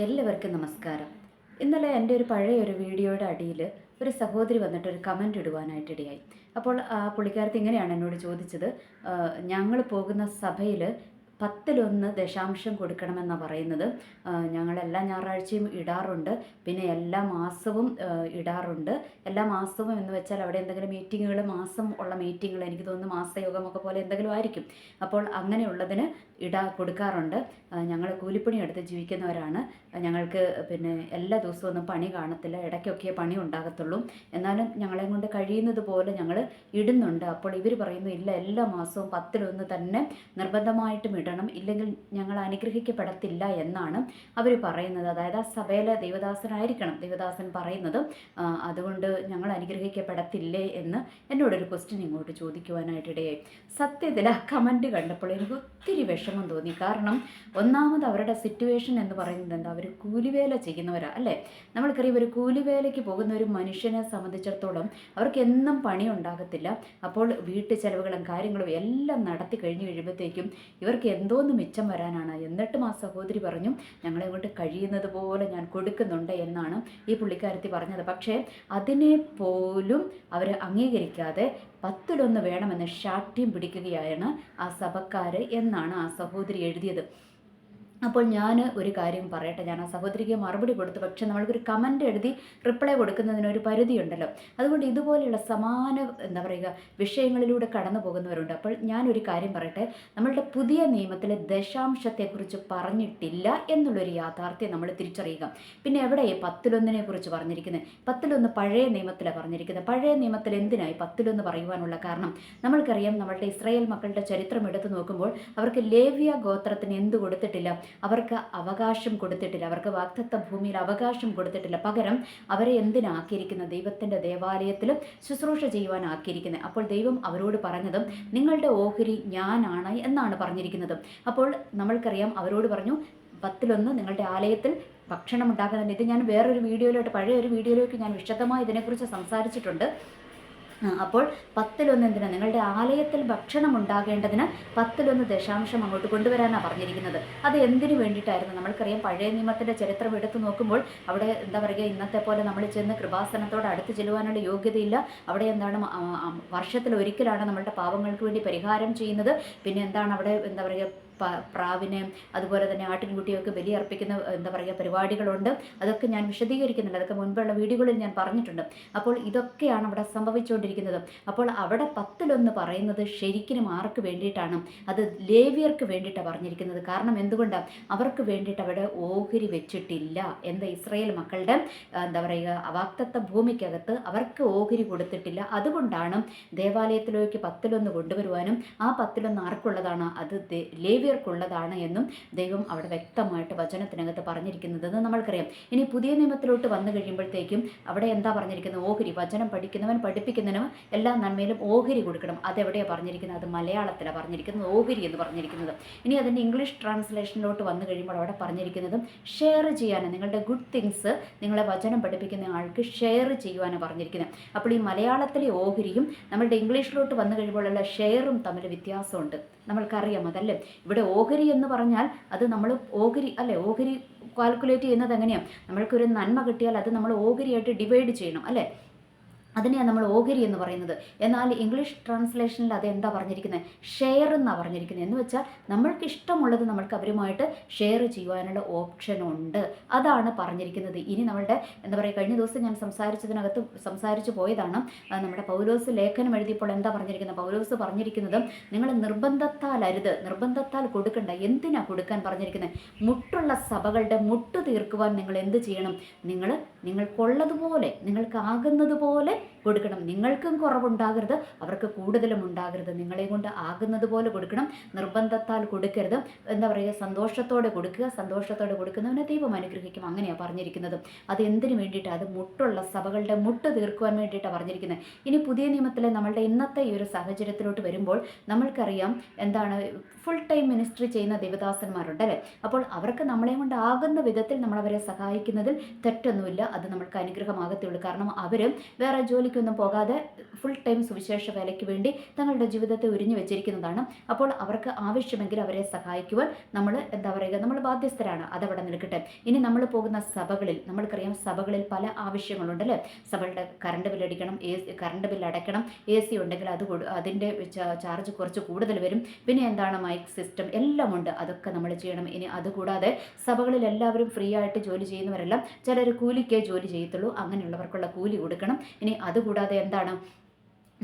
എല്ലാവർക്കും നമസ്കാരം. ഇന്നലെ എൻ്റെ ഒരു പഴയ ഒരു വീഡിയോയുടെ അടിയിൽ ഒരു സഹോദരി വന്നിട്ട് ഒരു കമൻ്റ് ഇടുവാനായിട്ടിടയായി. അപ്പോൾ പുള്ളിക്കാരത്തി ഇങ്ങനെയാണ് എന്നോട് ചോദിച്ചത്. ഞങ്ങൾ പോകുന്ന സഭയിൽ 10-1 കൊടുക്കണമെന്നാണ് പറയുന്നത്. ഞങ്ങളെല്ലാ ഞായറാഴ്ചയും ഇടാറുണ്ട്, പിന്നെ എല്ലാ മാസവും ഇടാറുണ്ട്. എല്ലാ മാസവും എന്ന് വെച്ചാൽ അവിടെ എന്തെങ്കിലും മീറ്റിങ്ങുകൾ, മാസം ഉള്ള മീറ്റിങ്ങുകൾ, എനിക്ക് തോന്നുന്നു മാസയോഗമൊക്കെ പോലെ എന്തെങ്കിലും ആയിരിക്കും. അപ്പോൾ അങ്ങനെയുള്ളതിന് കൊടുക്കാറുണ്ട്. ഞങ്ങൾ കൂലിപ്പണി എടുത്ത് ജീവിക്കുന്നവരാണ്. ഞങ്ങൾക്ക് പിന്നെ എല്ലാ ദിവസവും ഒന്നും പണി കാണത്തില്ല, ഇടയ്ക്കൊക്കെ പണി ഉണ്ടാകത്തുള്ളൂ. എന്നാലും ഞങ്ങളെ കൊണ്ട് കഴിയുന്നത് പോലെ ഞങ്ങൾ ഇടുന്നുണ്ട്. അപ്പോൾ ഇവർ പറയുന്നു, ഇല്ല, എല്ലാ മാസവും 10-1 തന്നെ നിർബന്ധമായിട്ടും ഇടണം, ഇല്ലെങ്കിൽ ഞങ്ങൾ അനുഗ്രഹിക്കപ്പെടത്തില്ല എന്നാണ് അവർ പറയുന്നത്. അതായത് ആ സഭയിലെ ദൈവദാസനായിരിക്കണം ദൈവദാസൻ പറയുന്നത്. അതുകൊണ്ട് ഞങ്ങൾ അനുഗ്രഹിക്കപ്പെടത്തില്ലേ എന്ന് എന്നോടൊരു ക്വസ്റ്റ്യൻ ഇങ്ങോട്ട് ചോദിക്കുവാനായിട്ടിടയായി. സത്യത്തിൽ ആ കമൻറ്റ് കണ്ടപ്പോൾ എനിക്ക് ഒത്തിരി വിഷമം തോന്നി. കാരണം ഒന്നാമത് അവരുടെ സിറ്റുവേഷൻ എന്ന് പറയുന്നത് എന്താ, അവർ കൂലിവേല ചെയ്യുന്നവരാ അല്ലേ. നമ്മൾക്കറിയാം, ഒരു കൂലിവേലയ്ക്ക് പോകുന്ന ഒരു മനുഷ്യനെ സംബന്ധിച്ചിടത്തോളം അവർക്ക് എന്നും പണി ഉണ്ടാകത്തില്ല. അപ്പോൾ വീട്ടു ചെലവുകളും കാര്യങ്ങളും എല്ലാം നടത്തി കഴിഞ്ഞ് കഴിയുമ്പോഴത്തേക്കും ഇവർക്ക് എന്തോന്ന് മിച്ചം വരാനാണ്. എന്നിട്ടും ആ സഹോദരി പറഞ്ഞു, ഞങ്ങളെ കൊണ്ട് കഴിയുന്നത് പോലെ ഞാൻ കൊടുക്കുന്നുണ്ട് എന്നാണ് ഈ പുള്ളിക്കാരത്തി പറഞ്ഞത്. പക്ഷേ അതിനെ പോലും അവർ അംഗീകരിക്കാതെ 10-1 വേണമെന്ന് ശാഠ്യം പിടിക്കുകയാണ് ആ സഭക്കാർ എന്നാണ് ആ സഹോദരി എഴുതിയത്. അപ്പോൾ ഞാൻ ഒരു കാര്യം പറയട്ടെ, ഞാൻ ആ സഹോദരിക്ക് മറുപടി കൊടുത്തു. പക്ഷേ നമ്മൾക്കൊരു കമൻ്റ് എഴുതി റിപ്ലൈ കൊടുക്കുന്നതിനൊരു പരിധിയുണ്ടല്ലോ. അതുകൊണ്ട് ഇതുപോലെയുള്ള സമാന എന്താ വിഷയങ്ങളിലൂടെ കടന്നു പോകുന്നവരുണ്ട്. അപ്പോൾ ഞാനൊരു കാര്യം പറയട്ടെ, നമ്മളുടെ പുതിയ നിയമത്തിലെ ദശാംശത്തെക്കുറിച്ച് പറഞ്ഞിട്ടില്ല എന്നുള്ളൊരു യാഥാർത്ഥ്യം നമ്മൾ തിരിച്ചറിയുക. പിന്നെ എവിടെ 10-1 കുറിച്ച് പറഞ്ഞിരിക്കുന്നത്? 10-1 പഴയ നിയമത്തിലാണ് പറഞ്ഞിരിക്കുന്നത്. പഴയ നിയമത്തിൽ എന്തിനായി 10-1 പറയുവാനുള്ള കാരണം? നമ്മൾക്കറിയാം, നമ്മളുടെ ഇസ്രായേൽ മക്കളുടെ ചരിത്രം എടുത്തു നോക്കുമ്പോൾ അവർക്ക് ലേവ്യ ഗോത്രത്തിന് എന്ത് കൊടുത്തിട്ടില്ല? അവർക്ക് അവകാശം കൊടുത്തിട്ടില്ല. അവർക്ക് വാഗ്ദത്ത ഭൂമിയിൽ അവകാശം കൊടുത്തിട്ടില്ല. പകരം അവരെ എന്തിനാക്കിയിരിക്കുന്നത്? ദൈവത്തിൻ്റെ ദേവാലയത്തിലും ശുശ്രൂഷ ചെയ്യുവാനാക്കിയിരിക്കുന്നത്. അപ്പോൾ ദൈവം അവരോട് പറഞ്ഞതും നിങ്ങളുടെ ഓഹരി ഞാനാണ് എന്നാണ് പറഞ്ഞിരിക്കുന്നത്. അപ്പോൾ നമ്മൾക്കറിയാം, അവരോട് പറഞ്ഞു 10-1 നിങ്ങളുടെ ആലയത്തിൽ ഭക്ഷണം ഉണ്ടാക്കുന്നുണ്ട്. ഇത് ഞാൻ വേറൊരു വീഡിയോയിലോട്ട്, പഴയ ഒരു വീഡിയോയിലേക്ക് ഞാൻ വിശദമായി ഇതിനെക്കുറിച്ച് സംസാരിച്ചിട്ടുണ്ട്. അപ്പോൾ 10-1 എന്തിനാണ്? നിങ്ങളുടെ ആലയത്തിൽ ഭക്ഷണം ഉണ്ടാകേണ്ടതിന് 10-1 അങ്ങോട്ട് കൊണ്ടുവരാനാണ് പറഞ്ഞിരിക്കുന്നത്. അത് എന്തിനു വേണ്ടിയിട്ടായിരുന്നു? നമ്മൾക്കറിയാം, പഴയ നിയമത്തിൻ്റെ ചരിത്രം എടുത്തു നോക്കുമ്പോൾ അവിടെ എന്താ പറയുക, ഇന്നത്തെ പോലെ നമ്മൾ ചെന്ന് കൃപാസനത്തോട് അടുത്ത് ചെല്ലുവാനുള്ള യോഗ്യതയില്ല. അവിടെ എന്താണ്, വർഷത്തിൽ ഒരിക്കലാണ് നമ്മളുടെ പാപങ്ങൾക്ക് വേണ്ടി പരിഹാരം ചെയ്യുന്നത്. പിന്നെ എന്താണ് അവിടെ എന്താ പറയുക, പ്രാവിനെ അതുപോലെ തന്നെ ആട്ടിൻകുട്ടിയൊക്കെ ബലിയർപ്പിക്കുന്ന എന്താ പറയുക പരിപാടികളുണ്ട്. അതൊക്കെ ഞാൻ വിശദീകരിക്കുന്നില്ല, അതൊക്കെ മുൻപുള്ള വീഡിയോകളിൽ ഞാൻ പറഞ്ഞിട്ടുണ്ട്. അപ്പോൾ ഇതൊക്കെയാണ് അവിടെ സംഭവിച്ചുകൊണ്ടിരിക്കുന്നത്. അപ്പോൾ അവിടെ 10-1 പറയുന്നത് ശരിക്കും ആർക്ക് വേണ്ടിയിട്ടാണ്? അത് ലേവ്യർക്ക് വേണ്ടിയിട്ടാണ് പറഞ്ഞിരിക്കുന്നത്. കാരണം എന്തുകൊണ്ടാണ്? അവർക്ക് വേണ്ടിയിട്ട് അവിടെ ഓഹരി വെച്ചിട്ടില്ല. എന്താ, ഇസ്രായേൽ മക്കളുടെ എന്താ പറയുക വാഗ്ദത്ത ഭൂമിക്കകത്ത് അവർക്ക് ഓഹരി കൊടുത്തിട്ടില്ല. അതുകൊണ്ടാണ് ദേവാലയത്തിലേക്ക് 10-1 കൊണ്ടുവരുവാനും ആ 10-1 ആർക്കുള്ളതാണ്? അത് ലേവ്യർക്കുള്ളതാണ് എന്നും ദൈവം അവിടെ വ്യക്തമായിട്ട് വചനത്തിനകത്ത് പറഞ്ഞിരിക്കുന്നതെന്ന് നമ്മൾക്കറിയാം. ഇനി പുതിയ നിയമത്തിലോട്ട് വന്നു കഴിയുമ്പോഴത്തേക്കും അവിടെ എന്താ പറഞ്ഞിരിക്കുന്നത്? ഓഹരി. വചനം പഠിക്കുന്നവൻ പഠിപ്പിക്കുന്നതിനും എല്ലാ നന്മയിലും ഓഹരി കൊടുക്കണം. അതെവിടെയാണ് പറഞ്ഞിരിക്കുന്നത്? അത് മലയാളത്തിലാണ് പറഞ്ഞിരിക്കുന്നത്, ഓഹരി എന്ന് പറഞ്ഞിരിക്കുന്നത്. ഇനി അതിൻ്റെ ഇംഗ്ലീഷ് ട്രാൻസ്ലേഷനിലോട്ട് വന്നു കഴിയുമ്പോൾ അവിടെ പറഞ്ഞിരിക്കുന്നതും ഷെയർ ചെയ്യാനും, നിങ്ങളുടെ ഗുഡ് തിങ്സ് നിങ്ങളെ വചനം പഠിപ്പിക്കുന്ന ആൾക്ക് ഷെയർ ചെയ്യുവാനാണ് പറഞ്ഞിരിക്കുന്നത്. അപ്പോൾ ഈ മലയാളത്തിലെ ഓഹരിയും നമ്മളുടെ ഇംഗ്ലീഷിലോട്ട് വന്നു കഴിയുമ്പോഴുള്ള ഷെയറും തമ്മിൽ വ്യത്യാസമുണ്ട്. നമ്മൾക്കറിയാം അതല്ലേ. ഇവിടെ ഓഹരി എന്ന് പറഞ്ഞാൽ അത് നമ്മൾ ഓഹരി അല്ലേ, ഓഹരി കാൽക്കുലേറ്റ് ചെയ്യുന്നത് എങ്ങനെയാണ്? നമ്മൾക്കൊരു നന്മ കിട്ടിയാൽ അത് നമ്മൾ ഓഹരിയായിട്ട് ഡിവൈഡ് ചെയ്യണം അല്ലേ, അതിനെയാണ് നമ്മൾ ഓഹരി എന്ന് പറയുന്നത്. എന്നാൽ ഇംഗ്ലീഷ് ട്രാൻസ്ലേഷനിൽ അത് എന്താ പറഞ്ഞിരിക്കുന്നത്? ഷെയർ എന്നാണ് പറഞ്ഞിരിക്കുന്നത്. എന്ന് വെച്ചാൽ നമ്മൾക്ക് ഇഷ്ടമുള്ളത് നമ്മൾക്ക് അവരുമായിട്ട് ഷെയർ ചെയ്യുവാനുള്ള ഓപ്ഷൻ ഉണ്ട്. അതാണ് പറഞ്ഞിരിക്കുന്നത്. ഇനി നമ്മളുടെ എന്താ പറയുക, കഴിഞ്ഞ ദിവസം ഞാൻ സംസാരിച്ചു പോയതാണ്. നമ്മുടെ പൗലോസ് ലേഖനം എഴുതിയപ്പോൾ എന്താ പറഞ്ഞിരിക്കുന്നത്? പൗലോസ് പറഞ്ഞിരിക്കുന്നത്, നിങ്ങൾ നിർബന്ധത്താൽ അരുത്, നിർബന്ധത്താൽ കൊടുക്കണ്ട. എന്തിനാ കൊടുക്കാൻ പറഞ്ഞിരിക്കുന്നത്? മുട്ടുള്ള സഭകളുടെ മുട്ട് തീർക്കുവാൻ നിങ്ങൾ എന്ത് ചെയ്യണം? നിങ്ങൾക്കുള്ളതുപോലെ, നിങ്ങൾക്ക് പോലെ കൊടുക്കണം. നിങ്ങൾക്കും കുറവുണ്ടാകരുത്, അവർക്ക് കൂടുതലും ഉണ്ടാകരുത്. നിങ്ങളെ കൊണ്ട് ആകുന്നത് പോലെ കൊടുക്കണം, നിർബന്ധത്താൽ കൊടുക്കരുത്. എന്താ പറയുക, സന്തോഷത്തോടെ കൊടുക്കുക. സന്തോഷത്തോടെ കൊടുക്കുന്നവനെ ദൈവം അനുഗ്രഹിക്കും. അങ്ങനെയാണ് പറഞ്ഞിരിക്കുന്നത്. അത് എന്തിനു വേണ്ടിയിട്ടാണ്? അത് മുട്ടുള്ള സഭകളുടെ മുട്ട് തീർക്കുവാൻ വേണ്ടിയിട്ടാണ് പറഞ്ഞിരിക്കുന്നത്. ഇനി പുതിയ നിയമത്തിലെ നമ്മളുടെ ഇന്നത്തെ ഈ ഒരു സാഹചര്യത്തിലോട്ട് വരുമ്പോൾ നമ്മൾക്കറിയാം, എന്താണ്, ഫുൾ ടൈം മിനിസ്ട്രി ചെയ്യുന്ന ദേവദാസന്മാരുണ്ട് അല്ലേ. അപ്പോൾ അവർക്ക് നമ്മളെ കൊണ്ട് ആകുന്ന വിധത്തിൽ നമ്മളവരെ സഹായിക്കുന്നതിൽ തെറ്റൊന്നുമില്ല. അത് നമ്മൾക്ക് അനുഗ്രഹമാകത്തുള്ളൂ. കാരണം അവർ വേറെ ജോലിക്ക് ജോലിക്കൊന്നും പോകാതെ ഫുൾ ടൈം സുവിശേഷ വേലയ്ക്ക് വേണ്ടി തങ്ങളുടെ ജീവിതത്തെ ഉരിഞ്ഞു വെച്ചിരിക്കുന്നതാണ്. അപ്പോൾ അവർക്ക് ആവശ്യമെങ്കിൽ അവരെ സഹായിക്കുവാൻ നമ്മൾ എന്താ പറയുക, നമ്മൾ ബാധ്യസ്ഥരാണ്. അതവിടെ നിൽക്കട്ടെ. ഇനി നമ്മൾ പോകുന്ന സഭകളിൽ, നമ്മൾക്കറിയാം സഭകളിൽ പല ആവശ്യങ്ങളുണ്ട് അല്ലേ. സഭകളുടെ കറണ്ട് ബില്ലടിക്കണം, കറണ്ട് ബില്ല് അടയ്ക്കണം, AC ഉണ്ടെങ്കിൽ അതിൻ്റെ ചാർജ് കുറച്ച് കൂടുതൽ വരും. പിന്നെ എന്താണ് മൈക്ക് സിസ്റ്റം എല്ലാം ഉണ്ട്, അതൊക്കെ നമ്മൾ ചെയ്യണം. ഇനി അതുകൂടാതെ സഭകളിൽ എല്ലാവരും ഫ്രീ ആയിട്ട് ജോലി ചെയ്യുന്നവരെല്ലാം ചിലർ കൂലിക്കേ ജോലി ചെയ്യത്തുള്ളൂ, അങ്ങനെയുള്ളവർക്കുള്ള കൂലി കൊടുക്കണം. ഇനി അതുകൂടാതെ എന്താണ്,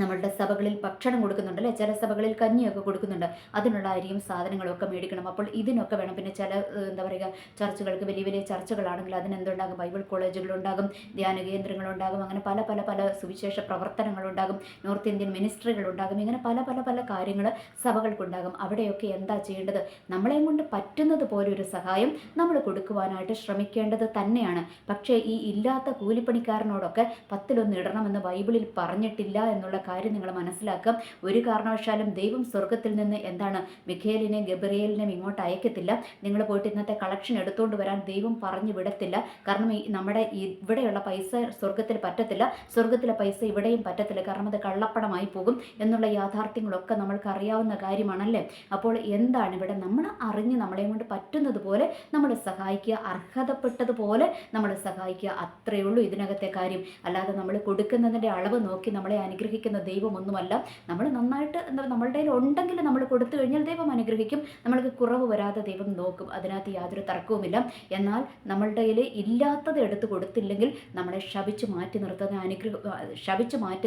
നമ്മളുടെ സഭകളിൽ ഭക്ഷണം കൊടുക്കുന്നുണ്ടല്ലേ, ചില സഭകളിൽ കഞ്ഞിയൊക്കെ കൊടുക്കുന്നുണ്ട്, അതിനുള്ള അരിയും സാധനങ്ങളും ഒക്കെ മേടിക്കണം. അപ്പോൾ ഇതിനൊക്കെ വേണം. പിന്നെ ചില എന്താ പറയുക ചർച്ചുകൾക്ക്, വലിയ വലിയ ചർച്ചുകളാണെങ്കിൽ അതിനെന്തുണ്ടാകും, ബൈബിൾ കോളേജുകളുണ്ടാകും, ധ്യാന കേന്ദ്രങ്ങളുണ്ടാകും, അങ്ങനെ പല പല പല സുവിശേഷ പ്രവർത്തനങ്ങളുണ്ടാകും, നോർത്ത് ഇന്ത്യൻ മിനിസ്ട്രികളുണ്ടാകും, ഇങ്ങനെ പല പല പല കാര്യങ്ങൾ സഭകൾക്കുണ്ടാകും. അവിടെയൊക്കെ എന്താ ചെയ്യേണ്ടത്, നമ്മളെ കൊണ്ട് പറ്റുന്നത് പോലെ ഒരു സഹായം നമ്മൾ കൊടുക്കുവാനായിട്ട് ശ്രമിക്കേണ്ടത് തന്നെയാണ്. പക്ഷേ ഈ ഇല്ലാത്ത കൂലിപ്പണിക്കാരനോടൊക്കെ 10 ഇടണമെന്ന് ബൈബിളിൽ പറഞ്ഞിട്ടില്ല എന്നുള്ള കാര്യം നിങ്ങൾ മനസ്സിലാക്കാം. ഒരു കാരണവശാലും ദൈവം സ്വർഗത്തിൽ നിന്ന് എന്താണ് മിഖേലിനെയും ഗബ്രിയേലിനെയും ഇങ്ങോട്ട് അയക്കത്തില്ല. നിങ്ങൾ പോയിട്ട് ഇന്നത്തെ കളക്ഷൻ എടുത്തുകൊണ്ട് വരാൻ ദൈവം പറഞ്ഞു വിടത്തില്ല. കാരണം നമ്മുടെ ഇവിടെയുള്ള പൈസ സ്വർഗത്തിൽ പറ്റത്തില്ല, സ്വർഗത്തിലെ പൈസ ഇവിടെയും പറ്റത്തില്ല. കാരണം അത് കള്ളപ്പണമായി പോകും എന്നുള്ള യാഥാർത്ഥ്യങ്ങളൊക്കെ നമ്മൾക്ക് അറിയാവുന്ന കാര്യമാണല്ലേ. അപ്പോൾ എന്താണ് ഇവിടെ, നമ്മൾ അറിഞ്ഞ് നമ്മളെ കൊണ്ട് പറ്റുന്നത് പോലെ നമ്മൾ സഹായിക്കുക, അർഹതപ്പെട്ടതുപോലെ നമ്മൾ സഹായിക്കുക, അത്രയേ ഉള്ളൂ ഇതിനകത്തെ കാര്യം. അല്ലാതെ നമ്മൾ കൊടുക്കുന്നതിൻ്റെ അളവ് നോക്കി നമ്മളെ അനുഗ്രഹിക്കുന്ന ദൈവമൊന്നുമല്ല. നമ്മൾ നന്നായിട്ട് നമ്മളുടെ കയ്യിൽ ഉണ്ടെങ്കിൽ നമ്മൾ കൊടുത്തു കഴിഞ്ഞാൽ ദൈവം അനുഗ്രഹിക്കും. നമ്മൾക്ക് കുറവ് വരാതെ ദൈവം നോക്കും, അതിനകത്ത് യാതൊരു തർക്കവുമില്ല. എന്നാൽ നമ്മളുടെ കയ്യിൽ ഇല്ലാത്തത് എടുത്ത് കൊടുത്തില്ലെങ്കിൽ നമ്മളെ ശപിച്ച് മാറ്റി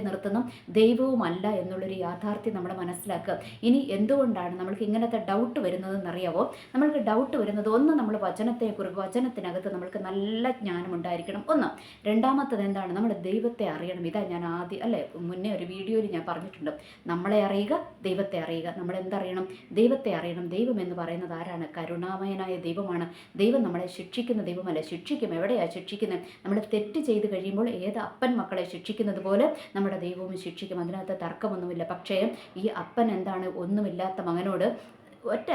നിർത്തുന്ന ദൈവവുമല്ല എന്നുള്ളൊരു യാഥാർത്ഥ്യം നമ്മൾ മനസ്സിലാക്കുക. ഇനി എന്തുകൊണ്ടാണ് നമ്മൾക്ക് ഇങ്ങനത്തെ ഡൗട്ട് വരുന്നതെന്നറിയാവോ? നമ്മൾക്ക് ഡൗട്ട് വരുന്നത്, ഒന്ന് നമ്മൾ വചനത്തിനകത്ത് നമ്മൾക്ക് നല്ല ജ്ഞാനം ഉണ്ടായിരിക്കണം. ഒന്ന്. രണ്ടാമത്തത് എന്താണ്, നമ്മൾ ദൈവത്തെ അറിയണം. ഇതാ ഞാൻ ആദ്യം അല്ലേ മുന്നേ ഒരു വീഡിയോയിൽ ഞാൻ പറഞ്ഞിട്ടുണ്ട്, നമ്മളെ അറിയുക, ദൈവത്തെ അറിയുക. നമ്മൾ എന്തറിയണം, ദൈവത്തെ അറിയണം. ദൈവം എന്ന് പറയുന്നത് ആരാണ്? കരുണാമയനായ ദൈവമാണ്. ദൈവം നമ്മളെ ശിക്ഷിക്കുന്ന ദൈവമല്ല. ശിക്ഷിക്കും. എവിടെയാണ് ശിക്ഷിക്കുന്നത്? നമ്മൾ തെറ്റ് ചെയ്ത് കഴിയുമ്പോൾ ഏത് അപ്പൻ മക്കളെ ശിക്ഷിക്കുന്നത് പോലെ നമ്മുടെ ദൈവവും ശിക്ഷിക്കും, അതിനകത്ത് തർക്കമൊന്നുമില്ല. പക്ഷേ ഈ അപ്പൻ എന്താണ്, ഒന്നുമില്ലാത്ത മകനോട്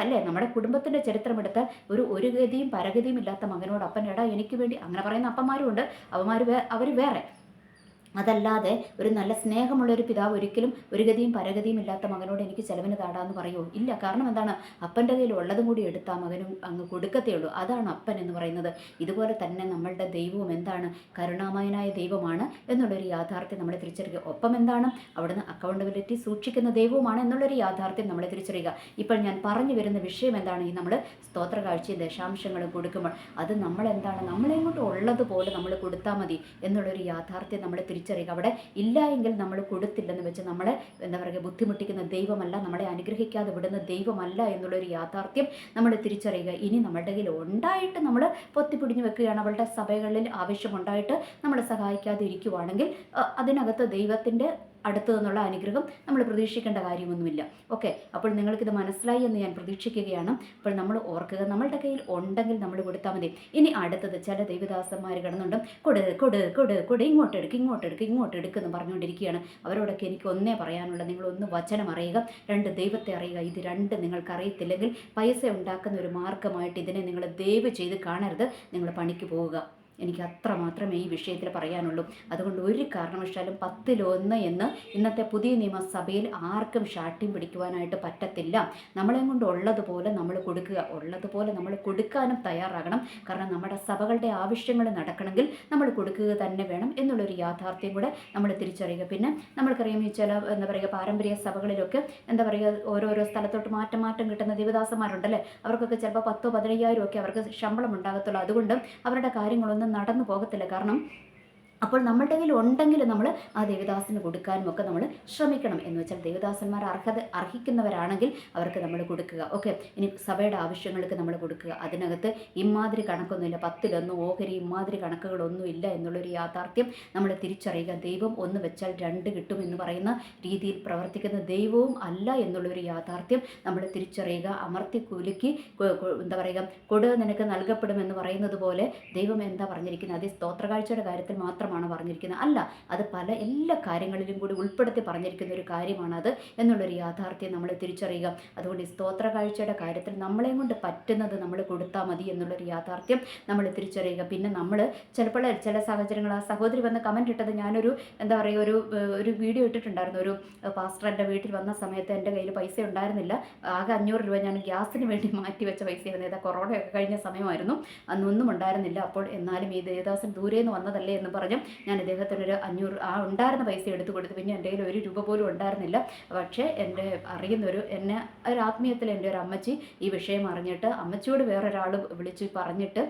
അല്ലേ, നമ്മുടെ കുടുംബത്തിൻ്റെ ചരിത്രമെടുത്താൽ ഒരു ഗതിയും പരഗതിയും ഇല്ലാത്ത മകനോട് അപ്പൻ എടാ എനിക്ക് വേണ്ടി, അങ്ങനെ പറയുന്ന അപ്പന്മാരും ഉണ്ട്, അവർ വേറെ. അതല്ലാതെ ഒരു നല്ല സ്നേഹമുള്ളൊരു പിതാവ് ഒരിക്കലും ഒരു ഗതിയും പരഗതിയും ഇല്ലാത്ത മകനോട് എനിക്ക് ചെലവിന് താടാന്ന് പറയുമോ? ഇല്ല. കാരണം എന്താണ്, അപ്പൻ്റെ കയ്യിൽ ഉള്ളതും കൂടി എടുത്താൽ മകനും അങ്ങ് കൊടുക്കത്തേ ഉള്ളൂ. അതാണ് അപ്പൻ എന്ന് പറയുന്നത്. ഇതുപോലെ തന്നെ നമ്മളുടെ ദൈവവും എന്താണ്, കരുണാമയനായ ദൈവമാണ് എന്നുള്ളൊരു യാഥാർത്ഥ്യം നമ്മളെ തിരിച്ചറിയുക. ഒപ്പം എന്താണ്, അവിടുന്ന് അക്കൗണ്ടബിലിറ്റി സൂക്ഷിക്കുന്ന ദൈവവുമാണ് എന്നുള്ളൊരു യാഥാർത്ഥ്യം നമ്മളെ തിരിച്ചറിയുക. ഇപ്പോൾ ഞാൻ പറഞ്ഞു വരുന്ന വിഷയം എന്താണ്, ഈ നമ്മൾ സ്തോത്ര കാഴ്ചയും ദശാംശങ്ങളും കൊടുക്കുമ്പോൾ അത് നമ്മളെന്താണ്, നമ്മളെ കൊണ്ട് ഉള്ളതുപോലെ നമ്മൾ കൊടുത്താൽ മതി എന്നുള്ളൊരു യാഥാർത്ഥ്യം നമ്മളെ തിരിച്ചറിയുക. അവിടെ ഇല്ല എങ്കിൽ നമ്മൾ കൊടുത്തില്ലെന്ന് വെച്ച് നമ്മളെ എന്താ പറയുക ബുദ്ധിമുട്ടിക്കുന്ന ദൈവമല്ല, നമ്മളെ അനുഗ്രഹിക്കാതെ വിടുന്ന ദൈവമല്ല എന്നുള്ളൊരു യാഥാർത്ഥ്യം നമ്മൾ തിരിച്ചറിയുക. ഇനി നമ്മുടെ കയ്യിൽ ഉണ്ടായിട്ട് നമ്മൾ പൊത്തിപ്പിടിഞ്ഞു വെക്കുകയാണ്, അവളുടെ സഭകളിൽ ആവശ്യമുണ്ടായിട്ട് നമ്മൾ സഹായിക്കാതെ ഇരിക്കുവാണെങ്കിൽ അതിനകത്ത് ദൈവത്തിൻ്റെ അടുത്തു നിന്നുള്ള അനുഗ്രഹം നമ്മൾ പ്രതീക്ഷിക്കേണ്ട കാര്യമൊന്നുമില്ല. ഓക്കെ, അപ്പോൾ നിങ്ങൾക്കിത് മനസ്സിലായി എന്ന് ഞാൻ പ്രതീക്ഷിക്കുകയാണ്. അപ്പോൾ നമ്മൾ ഓർക്കുക, നമ്മളുടെ കയ്യിൽ ഉണ്ടെങ്കിൽ നമ്മൾ കൊടുത്താൽ മതി. ഇനി അടുത്തത്, ചില ദൈവദാസന്മാർ കിടന്നുണ്ട് കൊട് ഇങ്ങോട്ട് എടുക്കെന്ന് പറഞ്ഞുകൊണ്ടിരിക്കുകയാണ്. അവരോടൊക്കെ എനിക്ക് ഒന്നേ പറയാനുള്ള, നിങ്ങളൊന്ന് വചനം അറിയുക, 2 ദൈവത്തെ അറിയുക. ഇത് 2 നിങ്ങൾക്ക് അറിയത്തില്ലെങ്കിൽ പൈസ ഉണ്ടാക്കുന്ന ഒരു മാർഗമായിട്ട് ഇതിനെ നിങ്ങൾ ദയവ് ചെയ്ത് കാണരുത്. നിങ്ങൾ പണിക്ക് പോവുക. എനിക്ക് അത്ര മാത്രമേ ഈ വിഷയത്തിൽ പറയാനുള്ളൂ. അതുകൊണ്ട് ഒരു കാരണവശാലും 10 എന്ന് ഇന്നത്തെ പുതിയ നിയമസഭയിൽ ആർക്കും ശാഠ്യം പിടിക്കുവാനായിട്ട് പറ്റത്തില്ല. നമ്മളെ കൊണ്ട് ഉള്ളതുപോലെ നമ്മൾ കൊടുക്കുക, ഉള്ളതുപോലെ നമ്മൾ കൊടുക്കാനും തയ്യാറാകണം. കാരണം നമ്മുടെ സഭകളുടെ ആവശ്യങ്ങൾ നടക്കണമെങ്കിൽ നമ്മൾ കൊടുക്കുക തന്നെ വേണം എന്നുള്ളൊരു യാഥാർത്ഥ്യം കൂടെ നമ്മൾ തിരിച്ചറിയുക. പിന്നെ നമ്മൾക്കറിയാം, ഈ ചില എന്താ പറയുക പാരമ്പര്യ സഭകളിലൊക്കെ എന്താ പറയുക ഓരോരോ സ്ഥലത്തോട്ട് മാറ്റം കിട്ടുന്ന ദേവദാസന്മാരുണ്ടല്ലേ, അവർക്കൊക്കെ ചിലപ്പോൾ 10,000-15,000 ഒക്കെ അവർക്ക് ശമ്പളം ഉണ്ടാകത്തുള്ളൂ. അതുകൊണ്ട് അവരുടെ കാര്യങ്ങളൊന്നും നടന്നു പോകത്തില്ല. കാരണം അപ്പോൾ നമ്മളുടെ കയ്യിൽ ഉണ്ടെങ്കിൽ നമ്മൾ ആ ദേവദാസിന് കൊടുക്കാനും ഒക്കെ നമ്മൾ ശ്രമിക്കണം. എന്ന് വെച്ചാൽ ദേവദാസന്മാർ അർഹിക്കുന്നവരാണെങ്കിൽ അവർക്ക് നമ്മൾ കൊടുക്കുക. ഓക്കെ, ഇനി സഭയുടെ ആവശ്യങ്ങൾക്ക് നമ്മൾ കൊടുക്കുക. അതിനകത്ത് ഇമാതിരി കണക്കൊന്നുമില്ല, 10 ഓഹരി ഇമാതിരി കണക്കുകളൊന്നും ഇല്ല എന്നുള്ളൊരു യാഥാർത്ഥ്യം നമ്മൾ തിരിച്ചറിയുക. ദൈവം 1 വെച്ചാൽ 2 കിട്ടും എന്ന് പറയുന്ന രീതിയിൽ പ്രവർത്തിക്കുന്ന ദൈവവും അല്ല എന്നുള്ളൊരു യാഥാർത്ഥ്യം നമ്മൾ തിരിച്ചറിയുക. അമർത്തി കൂലിക്ക് എന്താ പറയുക നിനക്ക് നൽകപ്പെടുമെന്ന് പറയുന്നത് പോലെ ദൈവം എന്താ പറഞ്ഞിരിക്കുന്നത്, അത് സ്തോത്രകാഴ്ചയുടെ കാര്യത്തിൽ മാത്രം മാത്രമാണ് പറഞ്ഞിരിക്കുന്നത്, അല്ല, അത് എല്ലാ കാര്യങ്ങളിലും കൂടി ഉൾപ്പെടുത്തി പറഞ്ഞിരിക്കുന്ന ഒരു കാര്യമാണത് എന്നുള്ളൊരു യാഥാർത്ഥ്യം നമ്മൾ തിരിച്ചറിയുക. അതുകൊണ്ട് ഈ സ്തോത്ര കാഴ്ചയുടെ കാര്യത്തിൽ നമ്മളെ കൊണ്ട് പറ്റുന്നത് നമ്മൾ കൊടുത്താൽ മതി എന്നുള്ളൊരു യാഥാർത്ഥ്യം നമ്മൾ തിരിച്ചറിയുക. പിന്നെ നമ്മൾ ചിലപ്പോൾ ചില സാഹചര്യങ്ങൾ, ആ സഹോദരി വന്ന് കമൻറ്റ് ഇട്ടത് ഞാനൊരു എന്താ പറയുക ഒരു വീഡിയോ ഇട്ടിട്ടുണ്ടായിരുന്നു. ഒരു പാസ്റ്റർ എൻ്റെ വീട്ടിൽ വന്ന സമയത്ത് എൻ്റെ കയ്യിൽ പൈസ ഉണ്ടായിരുന്നില്ല, ആകെ 500 രൂപ ഞാൻ ഗ്യാസിന് വേണ്ടി മാറ്റി വെച്ച പൈസയായിരുന്നു. ഏതാ കൊറോണയൊക്കെ കഴിഞ്ഞ സമയമായിരുന്നു, അന്നൊന്നും ഉണ്ടായിരുന്നില്ല. അപ്പോൾ എന്നാലും ഈ ദേവദാസൻ ദൂരേന്ന് വന്നതല്ലേ എന്ന് പറഞ്ഞ് ഞാൻ ഇദ്ദേഹത്തിനൊരു 500 ഉണ്ടായിരുന്ന പൈസ എടുത്തു കൊടുത്തു. പിന്നെ എൻ്റെ കയ്യിൽ 1 രൂപ പോലും ഉണ്ടായിരുന്നില്ല. പക്ഷേ എൻ്റെ എന്നെ ഒരു ആത്മീയത്തിൽ എൻ്റെ ഒരു അമ്മച്ചി ഈ വിഷയം അറിഞ്ഞിട്ട് അമ്മച്ചിയോട് വേറൊരാൾ വിളിച്ച് പറഞ്ഞിട്ട്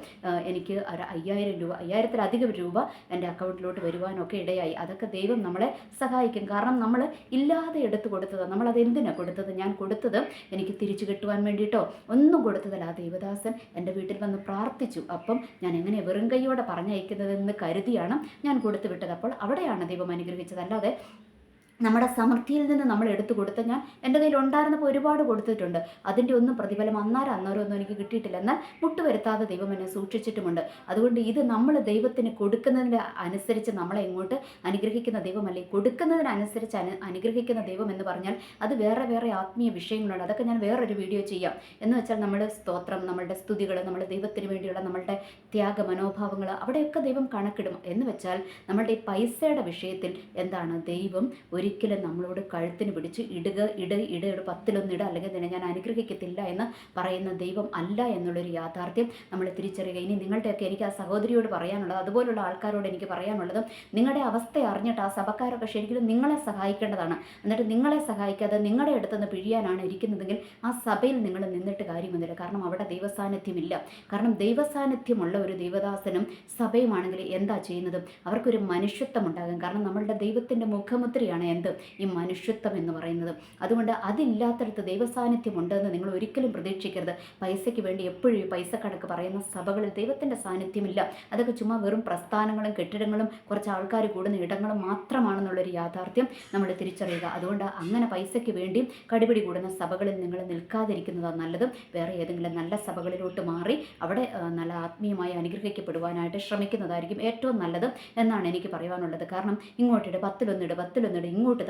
എനിക്ക് ഒരു 5000 രൂപ, 5000-ത്തിലധികം രൂപ എൻ്റെ അക്കൗണ്ടിലോട്ട് വരുവാനൊക്കെ ഇടയായി. അതൊക്കെ ദൈവം നമ്മളെ സഹായിക്കും. കാരണം നമ്മൾ ഇല്ലാതെ എടുത്തു കൊടുത്തത്, നമ്മളത് എന്തിനാണ് കൊടുത്തത്? ഞാൻ കൊടുത്തത് എനിക്ക് തിരിച്ചു കിട്ടുവാൻ വേണ്ടിയിട്ടോ ഒന്നും കൊടുത്തതല്ല. ആ ദേവദാസൻ എൻ്റെ വീട്ടിൽ വന്ന് പ്രാർത്ഥിച്ചു. അപ്പം ഞാൻ എങ്ങനെ വെറും കൈയോടെ പറഞ്ഞയക്കുന്നതെന്ന് കരുതിയാണ് ഞാൻ കൊടുത്തു വിട്ടത്. അപ്പോൾ അവിടെയാണ് ദൈവം അനുഗ്രഹിച്ചത്. അല്ലാതെ നമ്മുടെ സമൃദ്ധിയിൽ നിന്ന് നമ്മൾ എടുത്തു കൊടുത്ത്, ഞാൻ എൻ്റെ കയ്യിൽ ഉണ്ടായിരുന്നപ്പോൾ ഒരുപാട് കൊടുത്തിട്ടുണ്ട്, അതിൻ്റെ ഒന്നും പ്രതിഫലം അന്നേരം ഒന്നും എനിക്ക് കിട്ടിയിട്ടില്ല. എന്നാൽ മുട്ടുവരുത്താതെ ദൈവം എന്നെ സൂക്ഷിച്ചിട്ടുമുണ്ട്. അതുകൊണ്ട് ഇത് നമ്മൾ ദൈവത്തിന് കൊടുക്കുന്നതിന് അനുസരിച്ച് നമ്മളെ ഇങ്ങോട്ട് അനുഗ്രഹിക്കുന്ന ദൈവമല്ലേ. കൊടുക്കുന്നതിനനുസരിച്ച് അനുഗ്രഹിക്കുന്ന ദൈവം എന്ന് പറഞ്ഞാൽ അത് വേറെ ആത്മീയ വിഷയങ്ങളുണ്ട്. അതൊക്കെ ഞാൻ വേറൊരു വീഡിയോ ചെയ്യാം. എന്ന് വെച്ചാൽ നമ്മൾ സ്തോത്രം, നമ്മളുടെ സ്തുതികൾ, നമ്മൾ ദൈവത്തിന് വേണ്ടിയുള്ള നമ്മളുടെ ത്യാഗ മനോഭാവങ്ങൾ, അവിടെയൊക്കെ ദൈവം കണക്കിടും. എന്ന് വെച്ചാൽ നമ്മളുടെ ഈ പൈസയുടെ വിഷയത്തിൽ എന്താണ്, ദൈവം ഒരിക്കലും നമ്മളോട് കഴുത്തിന് പിടിച്ച് ഇടുക 10-1 ഇട, അല്ലെങ്കിൽ ഞാൻ അനുഗ്രഹിക്കത്തില്ല എന്ന് പറയുന്ന ദൈവം അല്ല എന്നുള്ളൊരു യാഥാർത്ഥ്യം നമ്മൾ തിരിച്ചറിയുക. ഇനി നിങ്ങളുടെയൊക്കെ എനിക്ക് ആ സഹോദരിയോട് പറയാനുള്ളത്, അതുപോലുള്ള ആൾക്കാരോട് എനിക്ക് പറയാനുള്ളത്, നിങ്ങളുടെ അവസ്ഥ അറിഞ്ഞിട്ട് ആ സഭക്കാരൊക്കെ ശരിക്കും നിങ്ങളെ സഹായിക്കേണ്ടതാണ്. എന്നിട്ട് നിങ്ങളെ സഹായിക്കാതെ നിങ്ങളുടെ അടുത്തുനിന്ന് പിഴിയാനാണ് ഇരിക്കുന്നതെങ്കിൽ ആ സഭയിൽ നിങ്ങൾ നിന്നിട്ട് കാര്യമൊന്നുമില്ല. കാരണം അവിടെ ദൈവസാന്നിധ്യമില്ല. കാരണം ദൈവസാന്നിധ്യമുള്ള ഒരു ദൈവദാസനും സഭയുമാണെങ്കിൽ എന്താ ചെയ്യുന്നത്? അവർക്കൊരു മനുഷ്യത്വം ഉണ്ടാകും. കാരണം നമ്മളുടെ ദൈവത്തിൻ്റെ മുഖമുദ്രയാണ് ഈ മനുഷ്യത്വം എന്ന് പറയുന്നത്. അതുകൊണ്ട് അതില്ലാത്തടത്ത് ദൈവസാന്നിധ്യം ഉണ്ടെന്ന് നിങ്ങൾ ഒരിക്കലും പ്രതീക്ഷിക്കരുത്. പൈസയ്ക്ക് വേണ്ടി എപ്പോഴും ഈ പൈസ കണക്ക് പറയുന്ന സഭകളിൽ ദൈവത്തിൻ്റെ സാന്നിധ്യമില്ല. അതൊക്കെ ചുമ്മാ വെറും പ്രസ്ഥാനങ്ങളും കെട്ടിടങ്ങളും കുറച്ച് ആൾക്കാർ കൂടുന്ന ഇടങ്ങളും മാത്രമാണെന്നുള്ളൊരു യാഥാർത്ഥ്യം നമ്മൾ തിരിച്ചറിയുക. അതുകൊണ്ട് അങ്ങനെ പൈസയ്ക്ക് വേണ്ടിയും കടിപിടി കൂടുന്ന സഭകളിൽ നിങ്ങൾ നിൽക്കാതിരിക്കുന്നതാണ് നല്ലത്. വേറെ ഏതെങ്കിലും നല്ല സഭകളിലോട്ട് മാറി അവിടെ നല്ല ആത്മീയമായി അനുഗ്രഹിക്കപ്പെടുവാനായിട്ട് ശ്രമിക്കുന്നതായിരിക്കും ഏറ്റവും നല്ലത് എന്നാണ് എനിക്ക് പറയാനുള്ളത്. കാരണം ഇങ്ങോട്ടിട് 10-1 ഇങ്ങോട്ട്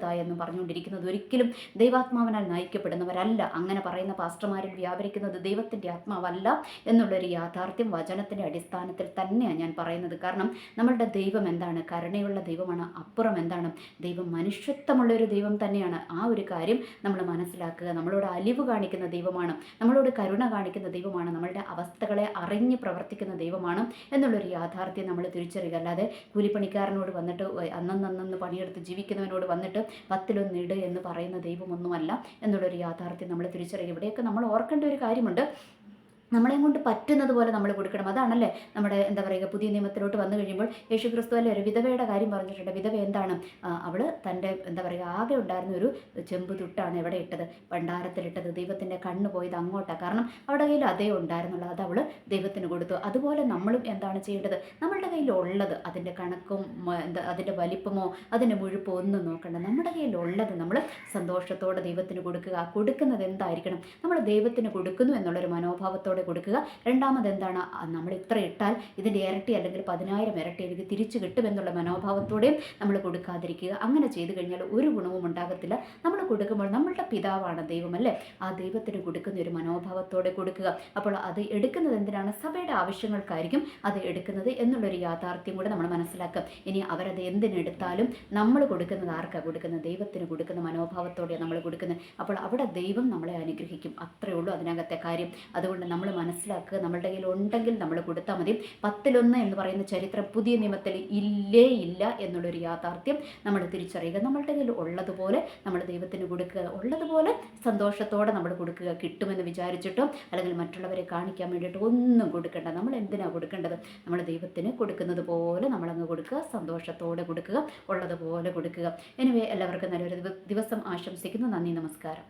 താ എന്ന് പറഞ്ഞുകൊണ്ടിരിക്കുന്നത് ഒരിക്കലും ദൈവാത്മാവിനാൽ നയിക്കപ്പെടുന്നവരല്ല. അങ്ങനെ പറയുന്ന പാസ്റ്റർമാരിൽ വ്യാപരിക്കുന്നത് ദൈവത്തിൻ്റെ ആത്മാവല്ല എന്നുള്ളൊരു യാഥാർത്ഥ്യം വചനത്തിൻ്റെ അടിസ്ഥാനത്തിൽ തന്നെയാണ് ഞാൻ പറയുന്നത്. കാരണം നമ്മളുടെ ദൈവം എന്താണ്? കരുണയുള്ള ദൈവമാണ്. അപ്പുറം എന്താണ്? ദൈവം മനുഷ്യത്വമുള്ളൊരു ദൈവം തന്നെയാണ്. ആ ഒരു കാര്യം നമ്മൾ മനസ്സിലാക്കുക. നമ്മളോട് അലിവ് കാണിക്കുന്ന ദൈവമാണ്, നമ്മളോട് കരുണ കാണിക്കുന്ന ദൈവമാണ്, നമ്മളുടെ അവസ്ഥകളെ അറിഞ്ഞ് പ്രവർത്തിക്കുന്ന ദൈവമാണ് എന്നുള്ളൊരു യാഥാർത്ഥ്യം നമ്മൾ തിരിച്ചറിയുക. അല്ലാതെ കൂലിപ്പണിക്കാരനോട് വന്നിട്ട് അന്നന്ന് പണിയെടുത്ത് ജീവിക്കുന്നവനോട് വന്നിട്ട് 10-1 ഇട് എന്ന് പറയുന്ന ദൈവമൊന്നുമല്ല എന്നുള്ളൊരു യാഥാർത്ഥ്യം നമ്മൾ തിരിച്ചറിയുക. ഇവിടെയൊക്കെ നമ്മൾ ഓർക്കേണ്ട ഒരു കാര്യമുണ്ട്. നമ്മളെ കൊണ്ട് പറ്റുന്നത് പോലെ നമ്മൾ കൊടുക്കണം. അതാണല്ലേ നമ്മുടെ എന്താ പറയുക, പുതിയ നിയമത്തിലോട്ട് വന്നു കഴിയുമ്പോൾ യേശു ക്രിസ്തു അല്ലേ ഒരു വിധവയുടെ കാര്യം പറഞ്ഞിട്ടുണ്ട്. വിധവ എന്താണ്? അവൾ തൻ്റെ എന്താ പറയുക ആകെ ഉണ്ടായിരുന്ന ഒരു ചെമ്പ് തുട്ടാണ് എവിടെ ഇട്ടത്? ഭണ്ഡാരത്തിലിട്ടത്. ദൈവത്തിൻ്റെ കണ്ണ് പോയത് അങ്ങോട്ടാണ്. കാരണം അവളുടെ കയ്യിൽ അതേ ഉണ്ടായിരുന്നുള്ളൂ, അത് അവൾ ദൈവത്തിന് കൊടുത്തു. അതുപോലെ നമ്മളും എന്താണ് ചെയ്യേണ്ടത്? നമ്മളുടെ കയ്യിലുള്ളത്, അതിൻ്റെ കണക്കും അതിൻ്റെ വലിപ്പമോ അതിൻ്റെ മുഴുപ്പോ ഒന്നും നോക്കണ്ട. നമ്മുടെ കയ്യിലുള്ളത് നമ്മൾ സന്തോഷത്തോടെ ദൈവത്തിന് കൊടുക്കുക. കൊടുക്കുന്നത് എന്തായിരിക്കണം? നമ്മൾ ദൈവത്തിന് കൊടുക്കുന്നു എന്നുള്ളൊരു മനോഭാവത്തോടെ കൊടുക്കുക. രണ്ടാമത് എന്താണ്? നമ്മൾ ഇത്ര ഇട്ടാൽ ഇതിൻ്റെ ഇരട്ടി അല്ലെങ്കിൽ 10,000 ഇരട്ടി എനിക്ക് തിരിച്ചു കിട്ടുമെന്നുള്ള മനോഭാവത്തോടെയും നമ്മൾ കൊടുക്കാതിരിക്കുക. അങ്ങനെ ചെയ്തു കഴിഞ്ഞാൽ ഒരു ഗുണവും ഉണ്ടാകത്തില്ല. നമ്മൾ കൊടുക്കുമ്പോൾ നമ്മളുടെ പിതാവാണ് ദൈവമല്ലേ, ആ ദൈവത്തിന് കൊടുക്കുന്ന ഒരു മനോഭാവത്തോടെ കൊടുക്കുക. അപ്പോൾ അത് എടുക്കുന്നത് എന്തിനാണ്? സഭയുടെ ആവശ്യങ്ങൾക്കായിരിക്കും അത് എടുക്കുന്നത് എന്നുള്ളൊരു യാഥാർത്ഥ്യം കൂടെ നമ്മൾ മനസ്സിലാക്കുക. ഇനി അവരത് എന്തിനെടുത്താലും നമ്മൾ കൊടുക്കുന്നത് ആർക്കാണ് കൊടുക്കുന്നത്? ദൈവത്തിന് കൊടുക്കുന്ന മനോഭാവത്തോടെയാണ് നമ്മൾ കൊടുക്കുന്നത്. അപ്പോൾ അവിടെ ദൈവം നമ്മളെ അനുഗ്രഹിക്കും. അത്രയേ ഉള്ളൂ അതിനകത്തെ കാര്യം. അതുകൊണ്ട് നമ്മൾ മനസ്സിലാക്കുക, നമ്മളുടെ കയ്യിൽ ഉണ്ടെങ്കിൽ നമ്മൾ കൊടുത്താൽ മതി. 10-1 എന്ന് പറയുന്ന ചരിത്രം പുതിയ നിയമത്തിൽ ഇല്ല എന്നുള്ളൊരു യാഥാർത്ഥ്യം നമ്മൾ തിരിച്ചറിയുക. നമ്മളുടെ കയ്യിൽ ഉള്ളതുപോലെ നമ്മൾ ദൈവത്തിന് കൊടുക്കുക. ഉള്ളതുപോലെ സന്തോഷത്തോടെ നമ്മൾ കൊടുക്കുക. കിട്ടുമെന്ന് വിചാരിച്ചിട്ടോ അല്ലെങ്കിൽ മറ്റുള്ളവരെ കാണിക്കാൻ വേണ്ടിയിട്ട് ഒന്നും കൊടുക്കേണ്ട. നമ്മൾ എന്തിനാണ് കൊടുക്കേണ്ടത്? നമ്മൾ ദൈവത്തിന് കൊടുക്കുന്നത് പോലെ നമ്മളങ്ങ് കൊടുക്കുക. സന്തോഷത്തോടെ കൊടുക്കുക, ഉള്ളതുപോലെ കൊടുക്കുക. എനിവേ, എല്ലാവർക്കും നല്ലൊരു ദിവസം ആശംസിക്കുന്നു. നന്ദി, നമസ്കാരം.